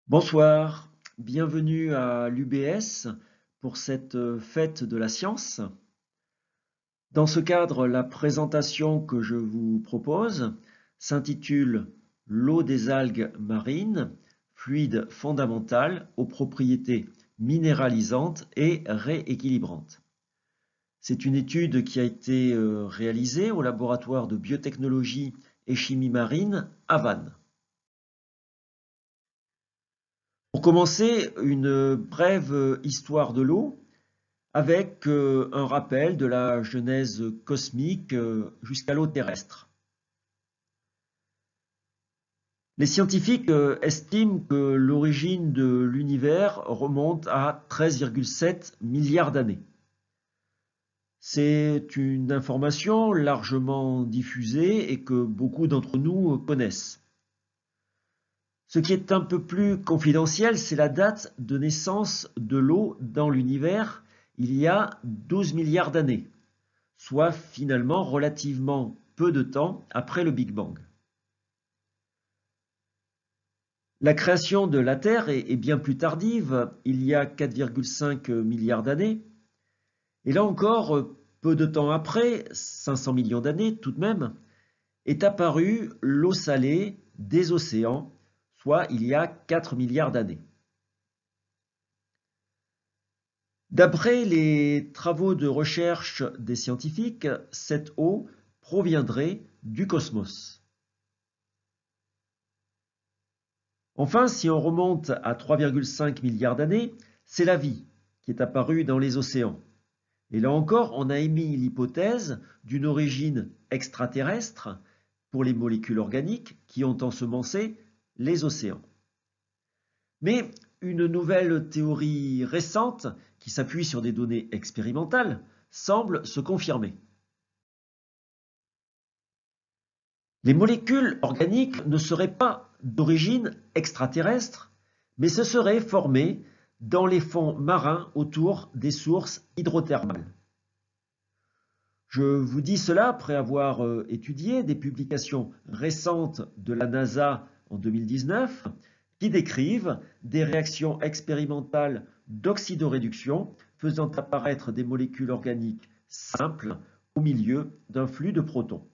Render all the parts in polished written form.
Bonsoir, bienvenue à l'UBS pour cette fête de la science. Dans ce cadre, la présentation que je vous propose s'intitule L'eau des algues marines, fluide fondamental aux propriétés minéralisantes et rééquilibrantes. C'est une étude qui a été réalisée au laboratoire de biotechnologie et chimie marine à Vannes. Pour commencer, une brève histoire de l'eau avec un rappel de la genèse cosmique jusqu'à l'eau terrestre. Les scientifiques estiment que l'origine de l'univers remonte à 13,7 milliards d'années. C'est une information largement diffusée et que beaucoup d'entre nous connaissent. Ce qui est un peu plus confidentiel, c'est la date de naissance de l'eau dans l'univers il y a 12 milliards d'années, soit finalement relativement peu de temps après le Big Bang. La création de la Terre est bien plus tardive, il y a 4,5 milliards d'années, et là encore, peu de temps après, 500 millions d'années tout de même, est apparue l'eau salée des océans, soit il y a 4 milliards d'années. D'après les travaux de recherche des scientifiques, cette eau proviendrait du cosmos. Enfin, si on remonte à 3,5 milliards d'années, c'est la vie qui est apparue dans les océans. Et là encore, on a émis l'hypothèse d'une origine extraterrestre pour les molécules organiques qui ont ensemencé les océans. Mais une nouvelle théorie récente, qui s'appuie sur des données expérimentales, semble se confirmer. Les molécules organiques ne seraient pas d'origine extraterrestre, mais se seraient formées dans les fonds marins autour des sources hydrothermales. Je vous dis cela après avoir étudié des publications récentes de la NASA en 2019 qui décrivent des réactions expérimentales d'oxydoréduction faisant apparaître des molécules organiques simples au milieu d'un flux de protons.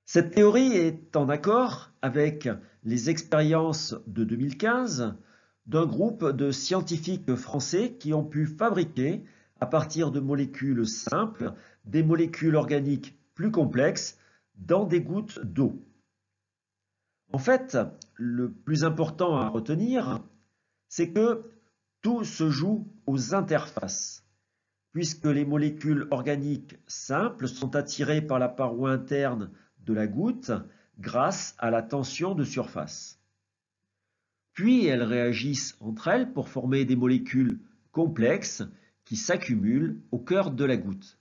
Cette théorie est en accord avec les expériences de 2015 d'un groupe de scientifiques français qui ont pu fabriquer, à partir de molécules simples, des molécules organiques plus complexes dans des gouttes d'eau. En fait, le plus important à retenir, c'est que tout se joue aux interfaces, puisque les molécules organiques simples sont attirées par la paroi interne de la goutte grâce à la tension de surface. Puis elles réagissent entre elles pour former des molécules complexes qui s'accumulent au cœur de la goutte.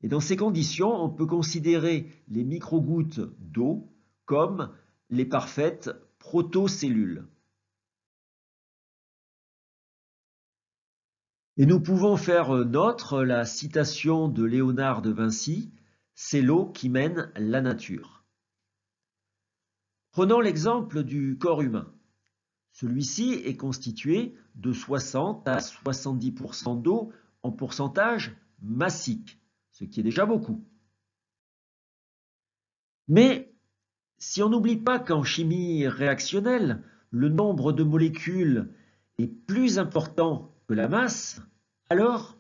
Et dans ces conditions, on peut considérer les microgouttes d'eau comme les parfaites protocellules. Et nous pouvons faire nôtre la citation de Léonard de Vinci, c'est l'eau qui mène la nature. Prenons l'exemple du corps humain. Celui-ci est constitué de 60 à 70% d'eau en pourcentage massique, ce qui est déjà beaucoup. Mais si on n'oublie pas qu'en chimie réactionnelle, le nombre de molécules est plus important que la masse, alors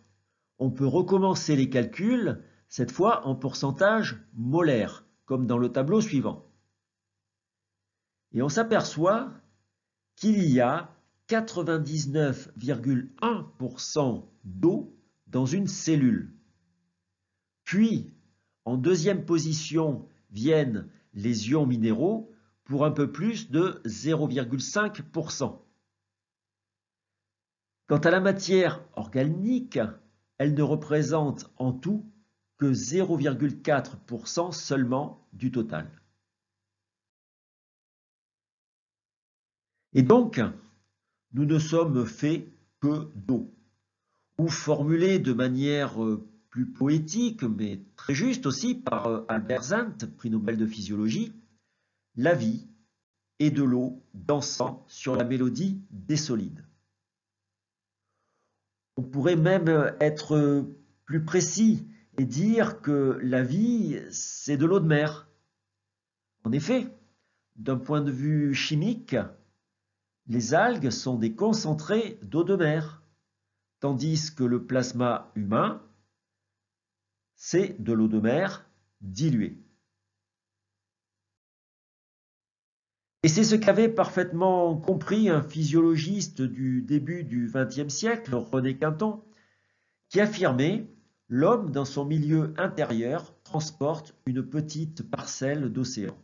on peut recommencer les calculs, cette fois en pourcentage molaire, comme dans le tableau suivant. Et on s'aperçoit qu'il y a 99,1% d'eau dans une cellule. Puis, en deuxième position, viennent les ions minéraux pour un peu plus de 0,5%. Quant à la matière organique, elle ne représente en tout que 0,4% seulement du total. Et donc, nous ne sommes faits que d'eau. Ou formulé de manière plus poétique, mais très juste aussi par Albert Zant, prix Nobel de physiologie, la vie et de l'eau dansant sur la mélodie des solides. On pourrait même être plus précis et dire que la vie, c'est de l'eau de mer. En effet, d'un point de vue chimique, les algues sont des concentrés d'eau de mer, tandis que le plasma humain, c'est de l'eau de mer diluée. Et c'est ce qu'avait parfaitement compris un physiologiste du début du XXe siècle, René Quinton, qui affirmait « L'homme, dans son milieu intérieur, transporte une petite parcelle d'océan ».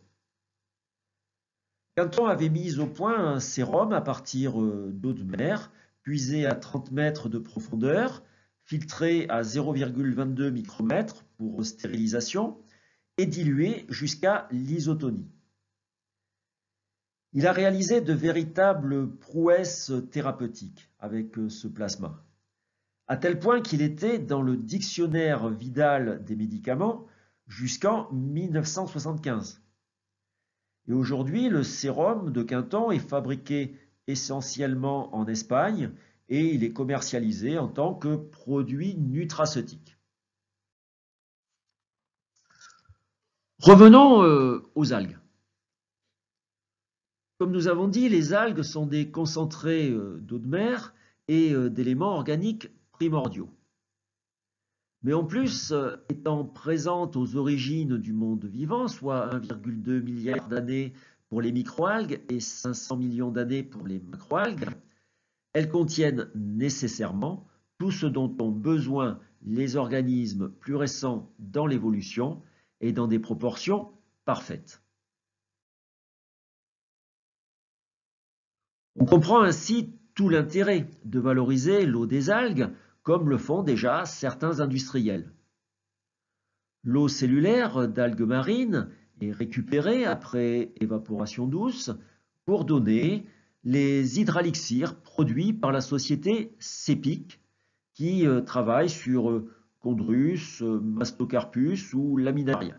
Quinton avait mis au point un sérum à partir d'eau de mer, puisée à 30 mètres de profondeur, filtrée à 0,22 micromètres pour stérilisation et diluée jusqu'à l'isotonie. Il a réalisé de véritables prouesses thérapeutiques avec ce plasma, à tel point qu'il était dans le dictionnaire Vidal des médicaments jusqu'en 1975. Et aujourd'hui, le sérum de Quinton est fabriqué essentiellement en Espagne et il est commercialisé en tant que produit nutraceutique. Revenons aux algues. Comme nous avons dit, les algues sont des concentrés d'eau de mer et d'éléments organiques primordiaux. Mais en plus, étant présentes aux origines du monde vivant, soit 1,2 milliard d'années pour les microalgues et 500 millions d'années pour les macroalgues, elles contiennent nécessairement tout ce dont ont besoin les organismes plus récents dans l'évolution et dans des proportions parfaites. On comprend ainsi tout l'intérêt de valoriser l'eau des algues comme le font déjà certains industriels. L'eau cellulaire d'algues marines est récupérée après évaporation douce pour donner les hydralixirs produits par la société Cepic qui travaille sur Chondrus, Mastocarpus ou Laminaria.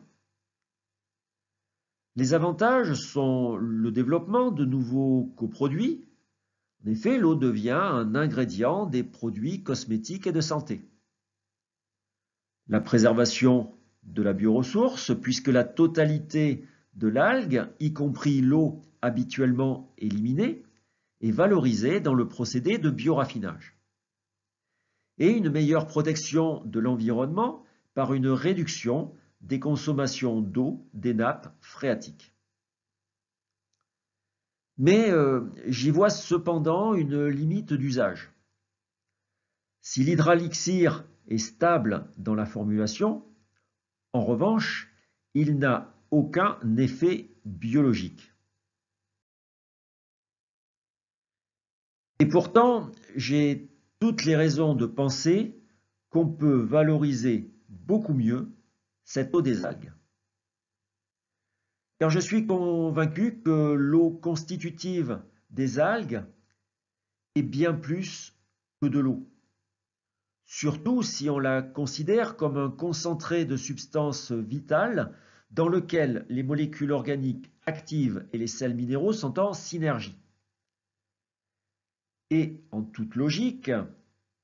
Les avantages sont le développement de nouveaux coproduits. En effet, l'eau devient un ingrédient des produits cosmétiques et de santé. La préservation de la bioressource, puisque la totalité de l'algue, y compris l'eau habituellement éliminée, est valorisée dans le procédé de bioraffinage. Et une meilleure protection de l'environnement par une réduction des consommations d'eau des nappes phréatiques. Mais j'y vois cependant une limite d'usage. Si l'hydralixir est stable dans la formulation, en revanche, il n'a aucun effet biologique. Et pourtant, j'ai toutes les raisons de penser qu'on peut valoriser beaucoup mieux cette eau des algues. Car je suis convaincu que l'eau constitutive des algues est bien plus que de l'eau. Surtout si on la considère comme un concentré de substances vitales dans lequel les molécules organiques actives et les sels minéraux sont en synergie. Et en toute logique,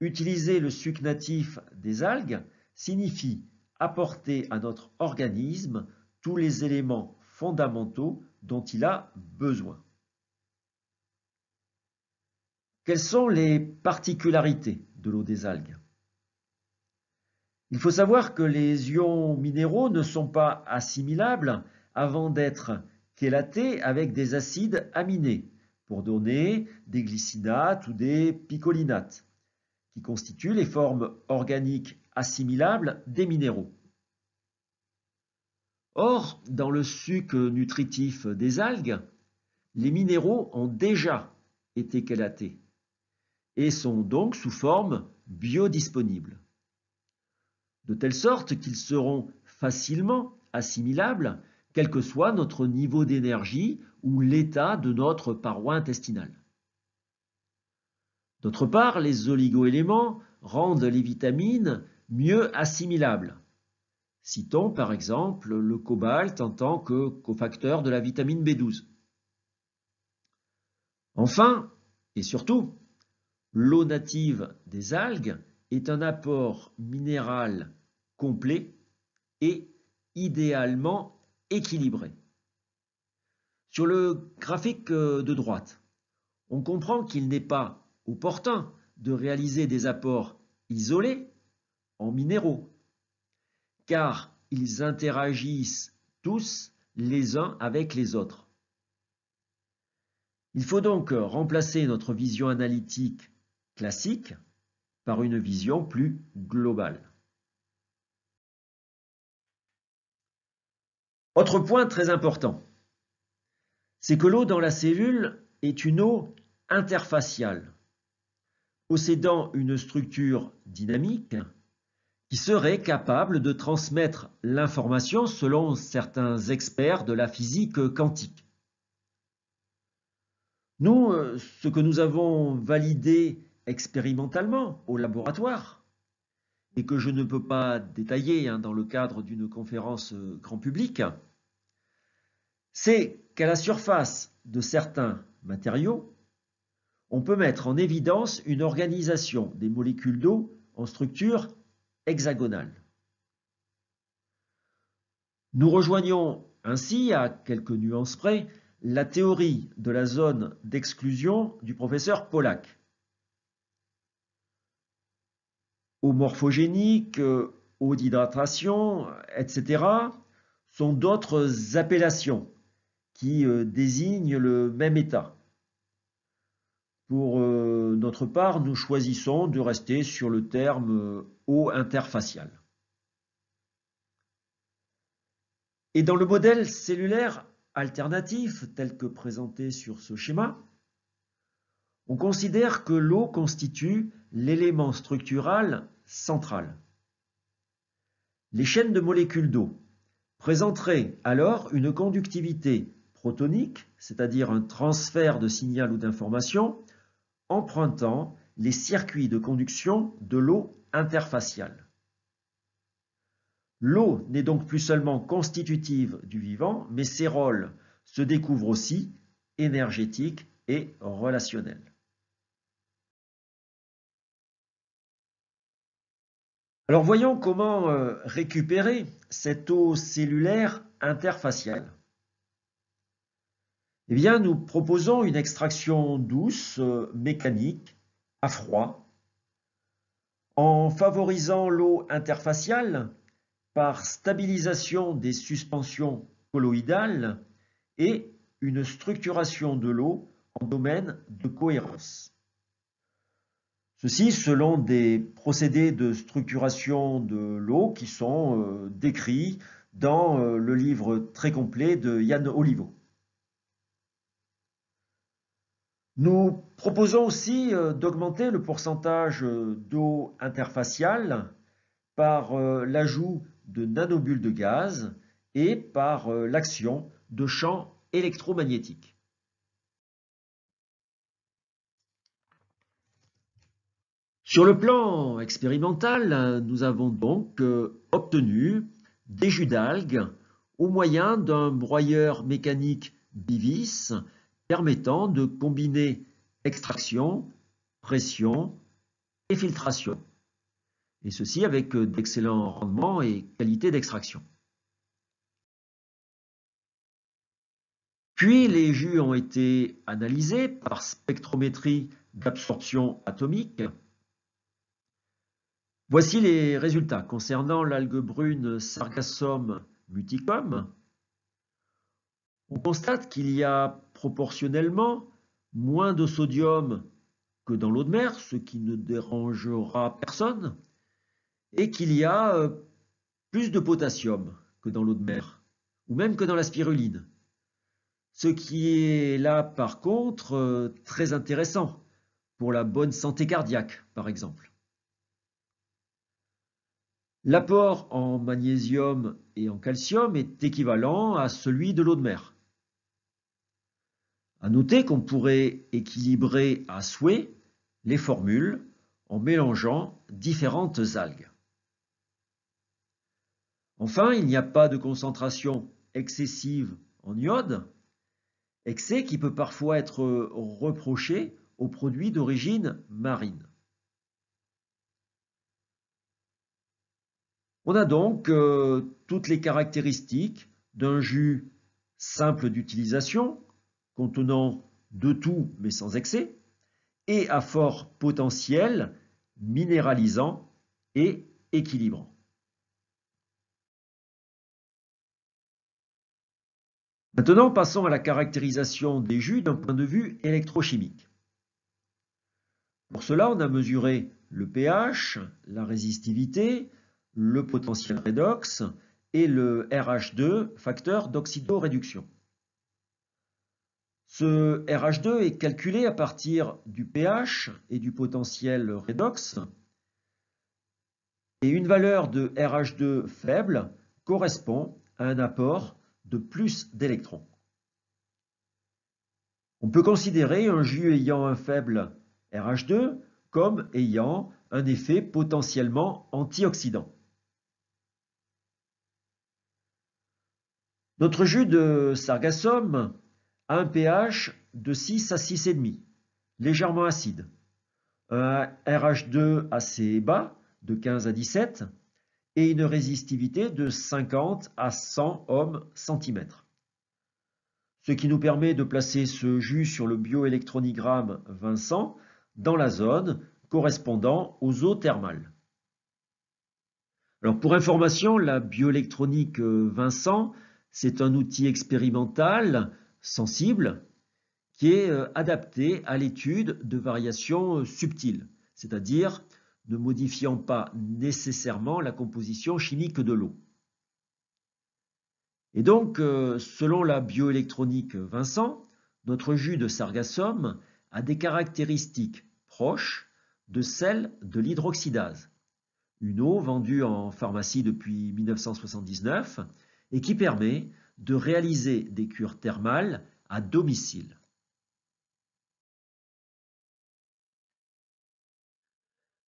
utiliser le suc natif des algues signifie apporter à notre organisme tous les éléments fondamentaux dont il a besoin. Quelles sont les particularités de l'eau des algues? Il faut savoir que les ions minéraux ne sont pas assimilables avant d'être chélatés avec des acides aminés pour donner des glycinates ou des picolinates, qui constituent les formes organiques assimilables des minéraux. Or, dans le suc nutritif des algues, les minéraux ont déjà été chélatés et sont donc sous forme biodisponible, de telle sorte qu'ils seront facilement assimilables, quel que soit notre niveau d'énergie ou l'état de notre paroi intestinale. D'autre part, les oligoéléments rendent les vitamines mieux assimilables. Citons par exemple le cobalt en tant que cofacteur de la vitamine B12. Enfin, et surtout, l'eau native des algues est un apport minéral complet et idéalement équilibré. Sur le graphique de droite, on comprend qu'il n'est pas opportun de réaliser des apports isolés en minéraux, car ils interagissent tous les uns avec les autres. Il faut donc remplacer notre vision analytique classique par une vision plus globale. Autre point très important, c'est que l'eau dans la cellule est une eau interfaciale, possédant une structure dynamique qui serait capable de transmettre l'information selon certains experts de la physique quantique. Nous, ce que nous avons validé expérimentalement au laboratoire, et que je ne peux pas détailler dans le cadre d'une conférence grand public, c'est qu'à la surface de certains matériaux, on peut mettre en évidence une organisation des molécules d'eau en structure hexagonale. Nous rejoignons ainsi, à quelques nuances près, la théorie de la zone d'exclusion du professeur Pollack. Eau morphogénique, eau d'hydratation, etc. sont d'autres appellations qui désignent le même état. Pour notre part, nous choisissons de rester sur le terme eau interfaciale. Et dans le modèle cellulaire alternatif tel que présenté sur ce schéma, on considère que l'eau constitue l'élément structural central. Les chaînes de molécules d'eau présenteraient alors une conductivité protonique, c'est-à-dire un transfert de signal ou d'information, empruntant les circuits de conduction de l'eau interfaciale. L'eau n'est donc plus seulement constitutive du vivant, mais ses rôles se découvrent aussi énergétiques et relationnels. Alors voyons comment récupérer cette eau cellulaire interfaciale. Eh bien, nous proposons une extraction douce, mécanique, à froid, en favorisant l'eau interfaciale par stabilisation des suspensions colloïdales et une structuration de l'eau en domaine de cohérence. Ceci selon des procédés de structuration de l'eau qui sont décrits dans le livre très complet de Yann Olivo. Nous proposons aussi d'augmenter le pourcentage d'eau interfaciale par l'ajout de nanobulles de gaz et par l'action de champs électromagnétiques. Sur le plan expérimental, nous avons donc obtenu des jus d'algues au moyen d'un broyeur mécanique bivis permettant de combiner extraction, pression et filtration, et ceci avec d'excellents rendements et qualité d'extraction. Puis les jus ont été analysés par spectrométrie d'absorption atomique. Voici les résultats concernant l'algue brune Sargassum muticum. On constate qu'il y a proportionnellement moins de sodium que dans l'eau de mer, ce qui ne dérangera personne, et qu'il y a plus de potassium que dans l'eau de mer, ou même que dans la spiruline. Ce qui est là, par contre, très intéressant pour la bonne santé cardiaque, par exemple. L'apport en magnésium et en calcium est équivalent à celui de l'eau de mer. À noter qu'on pourrait équilibrer à souhait les formules en mélangeant différentes algues. Enfin, il n'y a pas de concentration excessive en iode excès qui peut parfois être reproché aux produits d'origine marine. On a donc toutes les caractéristiques d'un jus simple d'utilisation, contenant de tout mais sans excès, et à fort potentiel, minéralisant et équilibrant. Maintenant, passons à la caractérisation des jus d'un point de vue électrochimique. Pour cela, on a mesuré le pH, la résistivité, le potentiel redox et le RH2, facteur d'oxydoréduction. Ce RH2 est calculé à partir du pH et du potentiel redox, et une valeur de RH2 faible correspond à un apport de plus d'électrons. On peut considérer un jus ayant un faible RH2 comme ayant un effet potentiellement antioxydant. Notre jus de sargassum a un pH de 6 à 6,5, légèrement acide, un RH2 assez bas, de 15 à 17, et une résistivité de 50 à 100 ohms centimètres. Ce qui nous permet de placer ce jus sur le bioélectronigramme Vincent dans la zone correspondant aux eaux thermales. Alors pour information, la bioélectronique Vincent, c'est un outil expérimental sensible qui est adapté à l'étude de variations subtiles, c'est-à-dire ne modifiant pas nécessairement la composition chimique de l'eau. Et donc, selon la bioélectronique Vincent, notre jus de sargassum a des caractéristiques proches de celles de l'hydroxydase, une eau vendue en pharmacie depuis 1979 et qui permet de réaliser des cures thermales à domicile.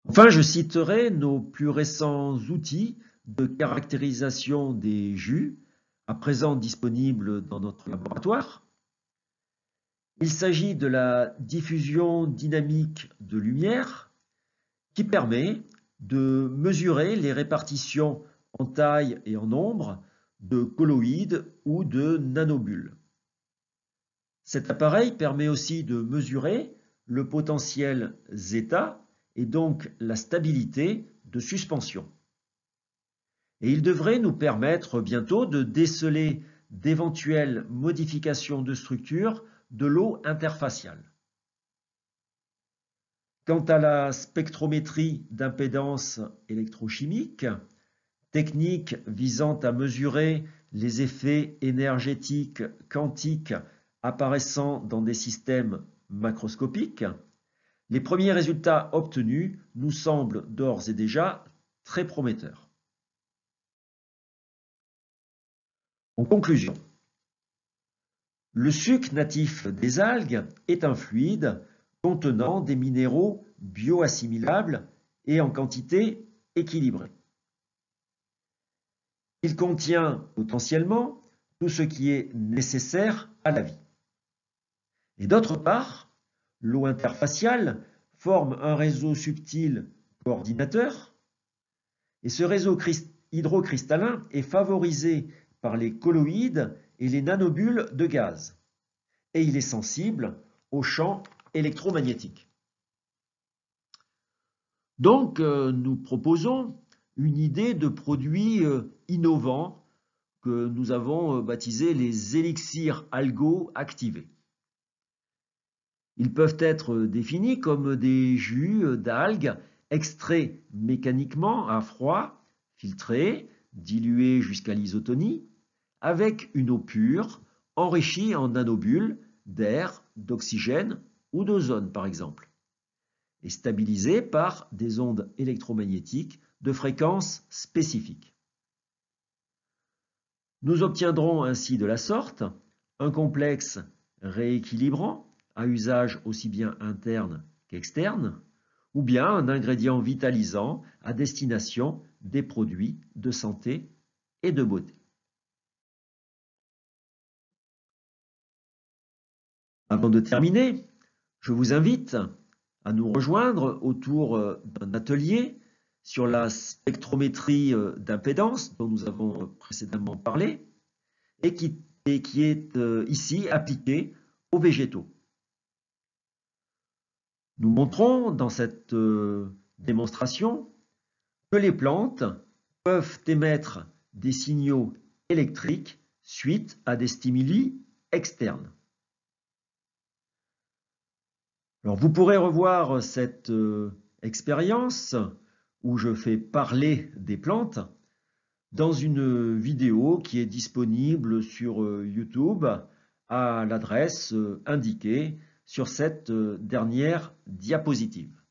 Enfin, je citerai nos plus récents outils de caractérisation des jus, à présent disponibles dans notre laboratoire. Il s'agit de la diffusion dynamique de lumière qui permet de mesurer les répartitions en taille et en nombre de colloïdes ou de nanobulles. Cet appareil permet aussi de mesurer le potentiel zeta et donc la stabilité de suspension. Et il devrait nous permettre bientôt de déceler d'éventuelles modifications de structure de l'eau interfaciale. Quant à la spectrométrie d'impédance électrochimique, technique visant à mesurer les effets énergétiques quantiques apparaissant dans des systèmes macroscopiques, les premiers résultats obtenus nous semblent d'ores et déjà très prometteurs. En conclusion, le suc natif des algues est un fluide contenant des minéraux bioassimilables et en quantité équilibrée. Il contient potentiellement tout ce qui est nécessaire à la vie. Et d'autre part, l'eau interfaciale forme un réseau subtil coordinateur, et ce réseau hydrocristallin est favorisé par les colloïdes et les nanobulles de gaz, et il est sensible aux champs électromagnétiques. Donc, nous proposons une idée de produit innovant que nous avons baptisé les élixirs algaux activés. Ils peuvent être définis comme des jus d'algues extraits mécaniquement à froid, filtrés, dilués jusqu'à l'isotonie, avec une eau pure, enrichie en nanobulles d'air, d'oxygène ou d'ozone par exemple, et stabilisée par des ondes électromagnétiques de fréquence spécifique. Nous obtiendrons ainsi de la sorte un complexe rééquilibrant à usage aussi bien interne qu'externe, ou bien un ingrédient vitalisant à destination des produits de santé et de beauté. Avant de terminer, je vous invite à nous rejoindre autour d'un atelier sur la spectrométrie d'impédance dont nous avons précédemment parlé et qui est ici appliqué aux végétaux. Nous montrons dans cette démonstration que les plantes peuvent émettre des signaux électriques suite à des stimuli externes. Alors, vous pourrez revoir cette expérience où je fais parler des plantes dans une vidéo qui est disponible sur YouTube à l'adresse indiquée sur cette dernière diapositive.